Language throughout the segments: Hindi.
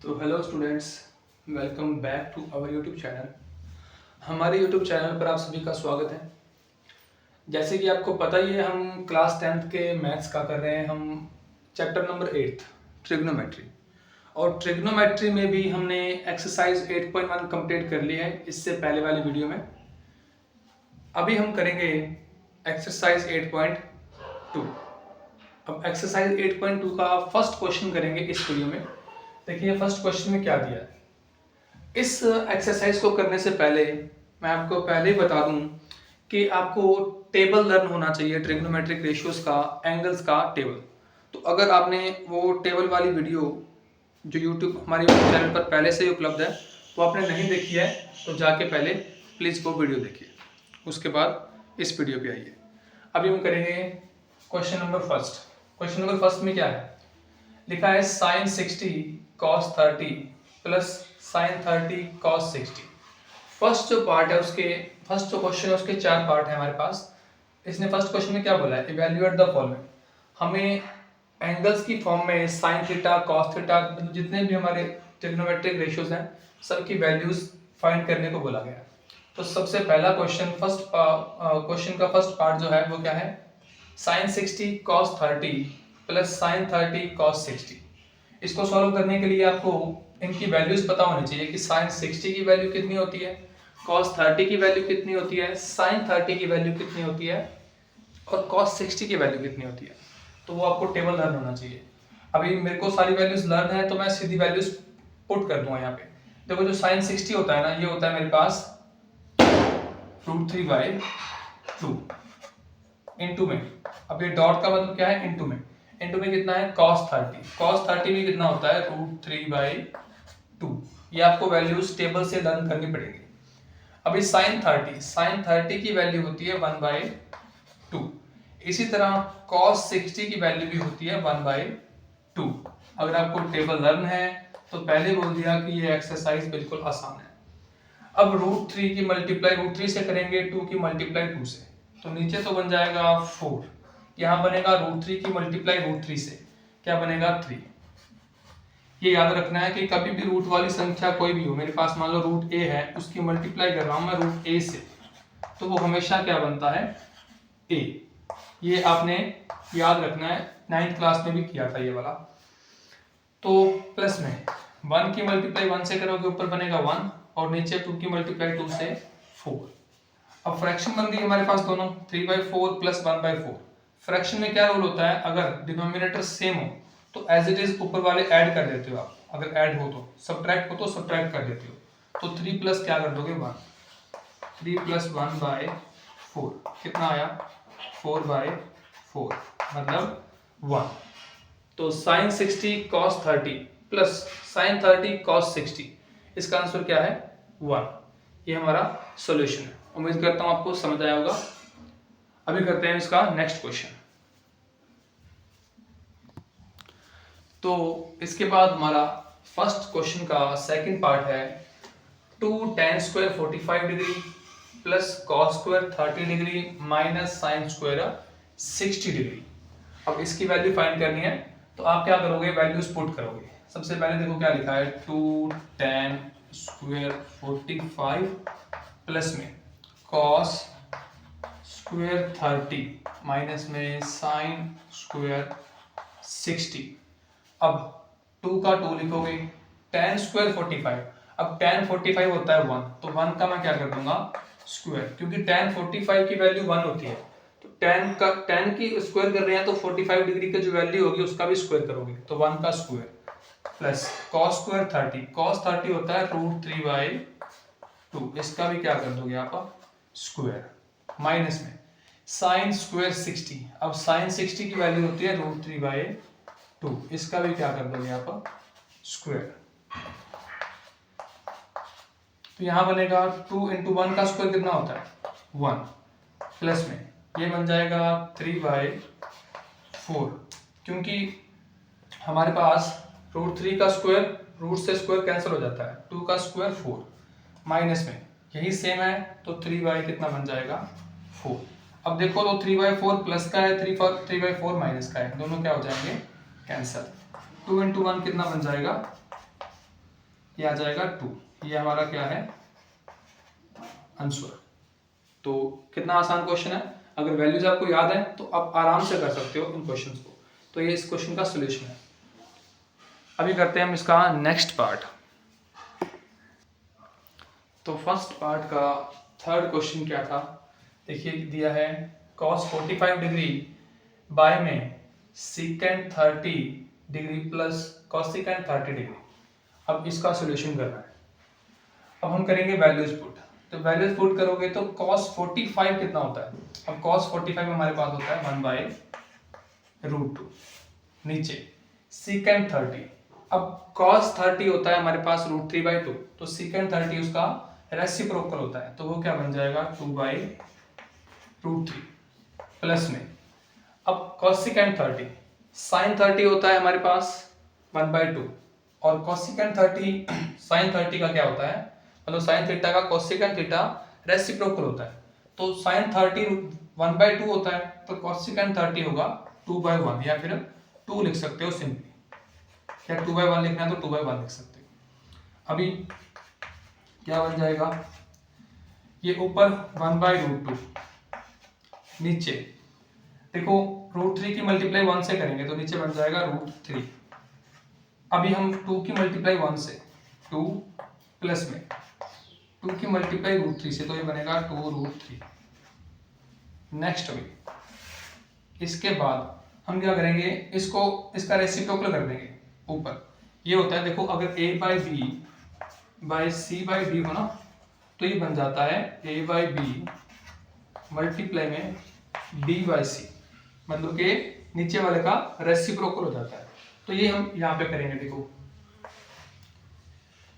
तो hello students, welcome back to our YouTube channel. हमारे यूट्यूब चैनल पर आप सभी का स्वागत है। जैसे कि आपको पता ही है, हम क्लास 10th के मैथ्स का कर रहे हैं। हम चैप्टर नंबर 8 ट्रिग्नोमेट्री, और ट्रिग्नोमेट्री में भी हमने एक्सरसाइज 8.1 कंप्लीट कर लिया है इससे पहले वाली वीडियो में। अभी हम करेंगे एक्सरसाइज 8.2। अब एक्सरसाइज 8.2 का फर्स्ट क्वेश्चन करेंगे इस वीडियो में। देखिए फर्स्ट क्वेश्चन में क्या दिया है। इस एक्सरसाइज को करने से पहले मैं आपको पहले ही बता दूं कि आपको टेबल लर्न होना चाहिए, ट्रिग्नोमेट्रिक रेशियोज का, एंगल्स का टेबल। तो अगर आपने वो टेबल वाली वीडियो जो यूट्यूब हमारे यूट्यूब चैनल पर पहले से ही उपलब्ध है वो आपने नहीं देखी है तो जाके पहले प्लीज़ वो वीडियो देखिए, उसके बाद इस वीडियो पे आइए। अभी हम करेंगे question number first. Question number first में क्या है, लिखा है sine 60 cos 30 plus sine 30 cos 60। First जो पार्ट है उसके, फर्स्ट जो क्वेश्चन है उसके चार पार्ट है हमारे पास। इसने फर्स्ट क्वेश्चन में क्या बोला है, इवेल्युएट द फॉलोइंग। हमें एंगल्स की फॉर्म में साइन थीटा कॉस थीटा जितने भी हमारे ट्रिग्नोमेट्रिक रेशियोज हैं सबकी वैल्यूज फाइंड करने को बोला गया है। तो सबसे पहला क्वेश्चन, फर्स्ट क्वेश्चन का फर्स्ट पार्ट जो है वो क्या है, sine 60 cos 30 plus sine 30 cos 60। इसको सॉल्व करने के लिए आपको इनकी वैल्यूज पता होनी चाहिए कि साइन 60 की वैल्यू कितनी होती है, कॉस 30 की वैल्यू कितनी होती है, साइन 30 की वैल्यू कितनी होती है और कॉस 60 की वैल्यू कितनी होती है। तो वो आपको टेबल लर्न होना चाहिए। अभी मेरे को सारी वैल्यूज लर्न है तो मैं सीधी वैल्यूज पुट कर दूंगा यहाँ पे। देखो जो साइन 60 होता है ना, ये होता है मेरे पास √3/2 इंटू में। अब ये डॉट का मतलब क्या है, इंटू में। इंटू में कितना है, cos 30। cos 30 में कितना होता है, √3/2। ये आपको वैल्यूज टेबल से लर्न करनी पड़ेगी। अभी साइन 30 की वैल्यू होती है 1/2। इसी तरह cos 60 की वैल्यू भी होती है 1/2। अगर आपको टेबल लर्न है तो पहले बोल दिया कि ये एक्सरसाइज बिल्कुल आसान है। अब √3 की मल्टीप्लाई √3 से करेंगे, 2 की मल्टीप्लाई 2 से, तो नीचे तो बन जाएगा 4। यहाँ बनेगा √3 की मल्टीप्लाई √3 से क्या बनेगा, 3। ये याद रखना है कि कभी भी रूट वाली संख्या कोई भी हो, मेरे पास मान लो √a है, उसकी मल्टीप्लाई कर रहा हूं मैं √a से, तो वो हमेशा क्या बनता है, a। ये आपने याद रखना है, 9th क्लास में भी किया था ये वाला। तो प्लस में 1 की मल्टीप्लाई 1 से करोगे ऊपर बनेगा 1, और नीचे 2 की मल्टीप्लाई 2 से 4। अब फ्रैक्शन बन गई हमारे पास दोनों, 3/4 प्लस 1/4। फ्रैक्शन में क्या रूल होता है, अगर डिनोमिनेटर सेम हो तो एज इट इज ऊपर वाले ऐड कर देते हो आप, अगर ऐड हो तो, सब्ट्रैक्ट हो तो सब्ट्रैक्ट कर देते हो। तो 3 प्लस क्या कर दोगे, 1। 3 प्लस 1/4 कितना आया, 4/4 मतलब 1। तो sine 60 cos 30 plus sine 30 cos 60, इसका आंसर क्या है, 1। ये हमारा सॉल्यूशन है। उम्मीद करता हूं आपको समझ आया होगा। अभी करते हैं इसका नेक्स्ट क्वेश्चन। तो इसके बाद हमारा फर्स्ट क्वेश्चन का सेकंड पार्ट है, 2 tan² 45 degree plus cos² 30 degree minus sin² 60 degree. अब इसकी वैल्यू फाइंड करनी है, तो आप क्या करोगे, वैल्यूज पुट करोगे। सबसे पहले देखो क्या लिखा है, 2 tan² 45 प्लस में cos² 30 माइनस में sin² 60। अब 2 का 2 लिखोगे, tan² 45। अब tan 45 होता है 1, तो 1 का मैं क्या कर दूंगा, स्क्वायर, क्योंकि tan 45 की वैल्यू 1 होती है। तो tan की स्क्वायर कर रहे हैं तो 45 डिग्री की जो वैल्यू होगी उसका भी स्क्वायर करोगे, तो 1 का स्क्वायर प्लस cos² 30। cos 30 होता है √3/2, इसका भी क्या कर दोगे आप, स्क्वायर, माइनस में sin² 60। अब sin 60 की वैल्यू होती है √3/2, इसका भी क्या कर दोगे आप, स्क्वायर। तो यहां बनेगा 2 × 1 का स्क्वायर कितना होता है, 1, प्लस में ये बन जाएगा 3/4, क्योंकि हमारे पास √3 का स्क्वायर, रूट से स्क्वायर कैंसिल हो जाता है, 2 का स्क्वायर 4, माइनस में यही सेम है तो 3 कितना बन जाएगा, 4। अब देखो तो 3/4 प्लस का है, 3/4 माइनस का है, दोनों क्या हो जाएंगे, कैंसिल। 2 × 1 कितना बन जाएगा, ये आ जाएगा 2। ये हमारा क्या है आंसर। तो कितना आसान क्वेश्चन है। अगर वैल्यूज आपको याद है तो आप आराम से कर सकते हो इन क्वेश्चंस को। तो ये इस क्वेश्चन का सोल्यूशन है। अभी करते हैं हम इसका नेक्स्ट पार्ट। तो फर्स्ट पार्ट का थर्ड क्वेश्चन क्या था, देखिए दिया है cos 45 डिग्री बाय में secant 30 degree plus cosecant 30 degree. अब इसका सोल्यूशन करना है। अब हम करेंगे वैल्यूज पुट। तो वैल्यूज पुट करोगे तो cos 45 कितना होता है। अब cos 45 में हमारे पास होता है 1/√2। नीचे secant 30, अब cos 30 होता है हमारे पास √3/2, तो secant 30 उसका रेसिप्रोकल होता है, तो वो क्या बन जाएगा 2/√3 प्लस में। अब cosecant 30 sin 30 होता है हमारे पास 1/2, और cosecant 30 sin 30 का क्या होता है, मतलब sin थीटा का cosecant थीटा रेसिप्रोकल होता है, तो sin 30 1/2 होता है, तो cosecant 30 होगा 2/1, या फिर 2 लिख सकते हो सिंपली। क्या 2/1 लिखना है तो 2/1 लिख सकते हो। अभी क्या बन जाएगा, ये ऊपर 1/√2, नीचे देखो √3 की मल्टीप्लाई 1 से करेंगे तो नीचे बन जाएगा √3। अभी हम 2 की मल्टीप्लाई 1 से 2 प्लस में 2 की मल्टीप्लाई √3 से, तो ये बनेगा 2√3। नेक्स्ट अभी इसके बाद हम क्या करेंगे, इसको इसका रेसिप्रोकल कर देंगे ऊपर। ये होता है देखो, अगर a/b/c/d हो ना, तो ये बन जाता है a/b मल्टीप्लाई में b/c, मतलब कि नीचे वाले का रेसिप्रोकल हो जाता है। तो ये हम यहाँ पे करेंगे, देखो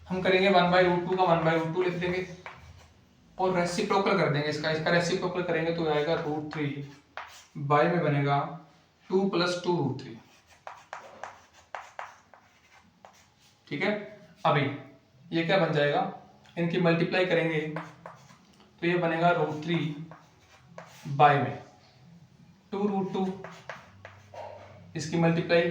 हम करेंगे 1/√2 का 1/√2 लिख देंगे और रेसिप्रोकल कर देंगे इसका रेसिप्रोकल करेंगे तो आएगा √3 बाय में बनेगा 2 + 2√3। ठीक है। अभी ये क्या बन जाएगा, इनकी मल्टीप्लाई करेंगे तो ये बनेगा √3 बाय में 2√2। इसकी मल्टीप्लाई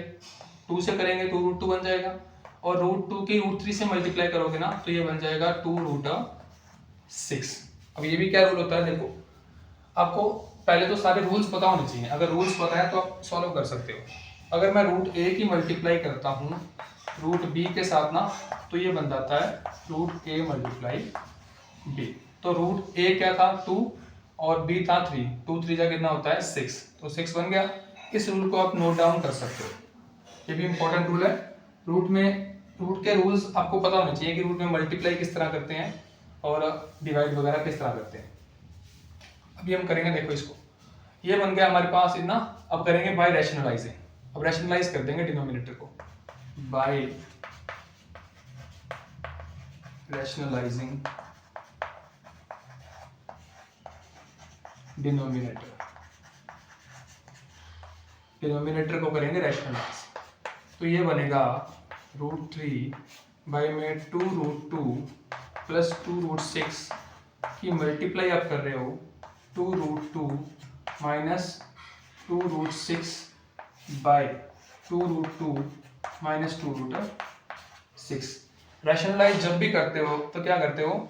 2 से करेंगे तो √2 बन जाएगा, और √2 की √3 से मल्टीप्लाई करोगे ना तो ये बन जाएगा 2√6। अब ये भी क्या रूल होता है, देखो आपको पहले तो सारे रूल्स पता होने चाहिए। अगर रूल्स पता है तो आप सॉल्व कर सकते हो। अगर मैं √a की मल्टीप्लाई करता हूँ √b के साथ ना, तो ये बन जाता है √a × b। तो √a क्या था 2 और b था 3, 2 3 जा कितना होता है 6, तो 6 बन गया। इस रूल को आप नोट डाउन कर सकते हो, ये भी इंपॉर्टेंट रूल है। रूट के रूल्स आपको पता होने चाहिए कि रूट में मल्टीप्लाई किस तरह करते हैं और डिवाइड वगैरह किस तरह करते हैं। अभी हम करेंगे, देखो इसको, ये बन गया हमारे पास इतना। अब करेंगे बाय रैशनलाइजिंग। अब रैशनलाइज कर देंगे डिनोमिनेटर को बाय रैशनलाइजिंग डिनोमिनेटर को करेंगे रैशनलाइज, तो ये बनेगा √3 बाय में 2√2 प्लस 2√6 की मल्टीप्लाई आप कर रहे हो 2√2 माइनस 2√6 बाय 2√2 माइनस 2√6। रैशनलाइज जब भी करते हो तो क्या करते हो,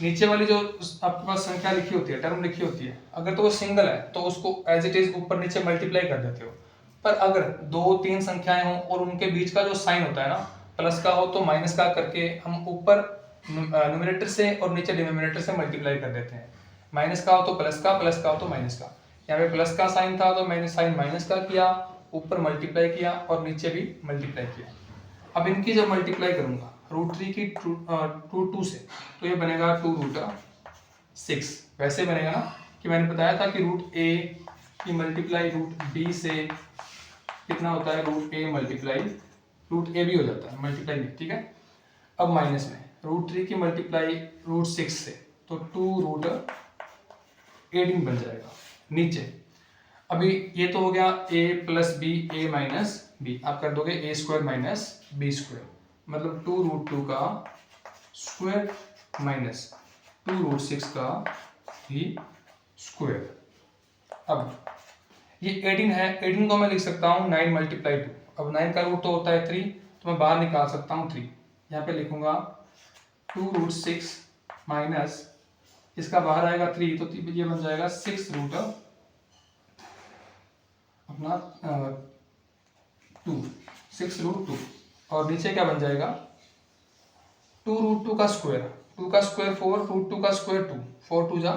नीचे वाली जो आपके पास संख्या लिखी होती है, टर्म लिखी होती है, अगर तो वो सिंगल है तो उसको एज इट इज ऊपर नीचे मल्टीप्लाई कर देते हो। पर अगर 2 3 संख्याएं हों और उनके बीच का जो साइन होता है ना, प्लस का हो तो माइनस का करके हम ऊपर न्यूमरेटर से और नीचे डिनोमिनेटर से मल्टीप्लाई कर देते हैं। माइनस का हो तो प्लस का, प्लस का हो तो माइनस का। यहाँ पे प्लस का साइन था तो मैंने साइन माइनस का किया, ऊपर मल्टीप्लाई किया और नीचे भी मल्टीप्लाई किया। अब इनकी जब मल्टीप्लाई करूंगा √3 की 2 से, तो ये बनेगा 2√6। वैसे बनेगा ना कि मैंने बताया था कि √a की मल्टीप्लाई √b से कितना होता है, √a मल्टीप्लाई √a भी हो जाता है मल्टीप्लाई में। ठीक है। अब माइनस में √3 की मल्टीप्लाई √6 से, तो 2√18 बन जाएगा नीचे। अभी ये तो हो गया a + b a - b, आप कर दोगे a² - b², मतलब 2√2 का स्क्वायर माइनस 2√6 का भी स्क्वायर। अब ये 18 है, 18 को मैं लिख सकता हूँ 9 × 2। अब 9 का रूट तो होता है 3, तो मैं बाहर निकाल सकता हूँ 3। यहाँ पे लिखूंगा 2√6 माइनस इसका बाहर आएगा 3, तो ये बन जाएगा 6 रूट अपना 2, 6√2 और नीचे क्या बन जाएगा 2√2 का स्क्वायर, 2 का स्क्वायर 4, √2 का स्क्वायर 2, 4 2 जा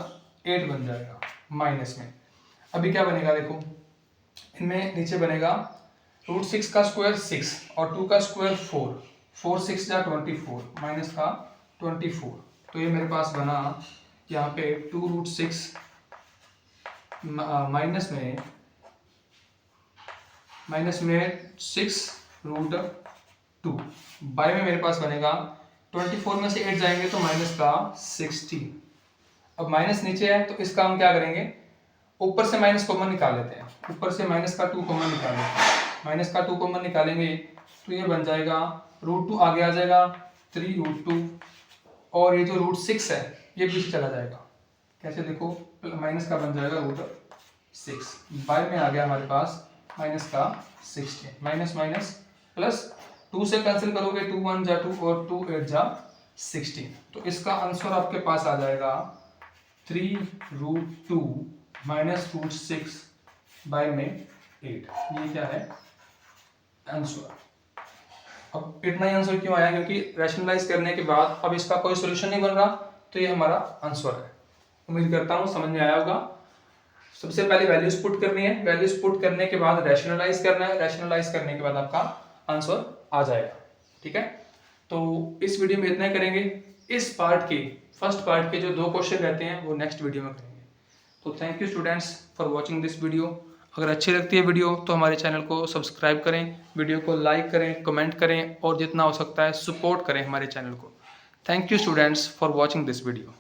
8 बन जाएगा माइनस में। अभी क्या बनेगा देखो, इनमें नीचे बनेगा √6 का स्क्वायर 6 और 2 का स्क्वायर 4, 4 6 जा 24 माइनस का 24, तो ये मेरे पास बना यहाँ पे 2√6 माइनस में 6√2 बाई में मेरे पास बनेगा 24 में से 8 जाएंगे तो माइनस का 16। अब माइनस नीचे है तो इसका हम क्या करेंगे, ऊपर से माइनस कॉमन निकाल लेते हैं, ऊपर से माइनस का 2 कॉमन निकाल लेते हैं, माइनस का 2 कॉमन निकालेंगे तो ये बन जाएगा √2 आगे आ जाएगा 3√2 और ये जो √6 है ये पीछे चला जाएगा, कैसे देखो माइनस का बन जाएगा √6 बाई में आ गया हमारे पास माइनस का 16, माइनस माइनस प्लस 2 से कैंसिल करोगे 2 1 जा 2 और 2 8 जा 16, तो इसका आंसर आपके पास आ जाएगा 3√2 माइनस √6 बाई में 8। ये क्या है आंसर। अब इतना ही आंसर क्यों आया, क्योंकि रैशनलाइज करने के बाद अब इसका कोई सोल्यूशन नहीं बन रहा, तो ये हमारा आंसर है। उम्मीद करता हूँ समझ में आया होगा। सबसे पहले वैल्यूज पुट करनी है, वैल्यूज पुट करने के बाद रैशनलाइज करना है, रैशनलाइज करने के बाद आपका आंसर आ जाएगा। ठीक है, तो इस वीडियो में इतना ही करेंगे। इस पार्ट के फर्स्ट पार्ट के जो 2 क्वेश्चन रहते हैं वो नेक्स्ट वीडियो में करेंगे। तो thank you students for watching this video. अगर अच्छी लगती है वीडियो तो हमारे चैनल को सब्सक्राइब करें, वीडियो को लाइक करें, कमेंट करें और जितना हो सकता है सपोर्ट करें हमारे चैनल को। Thank you students for watching this video.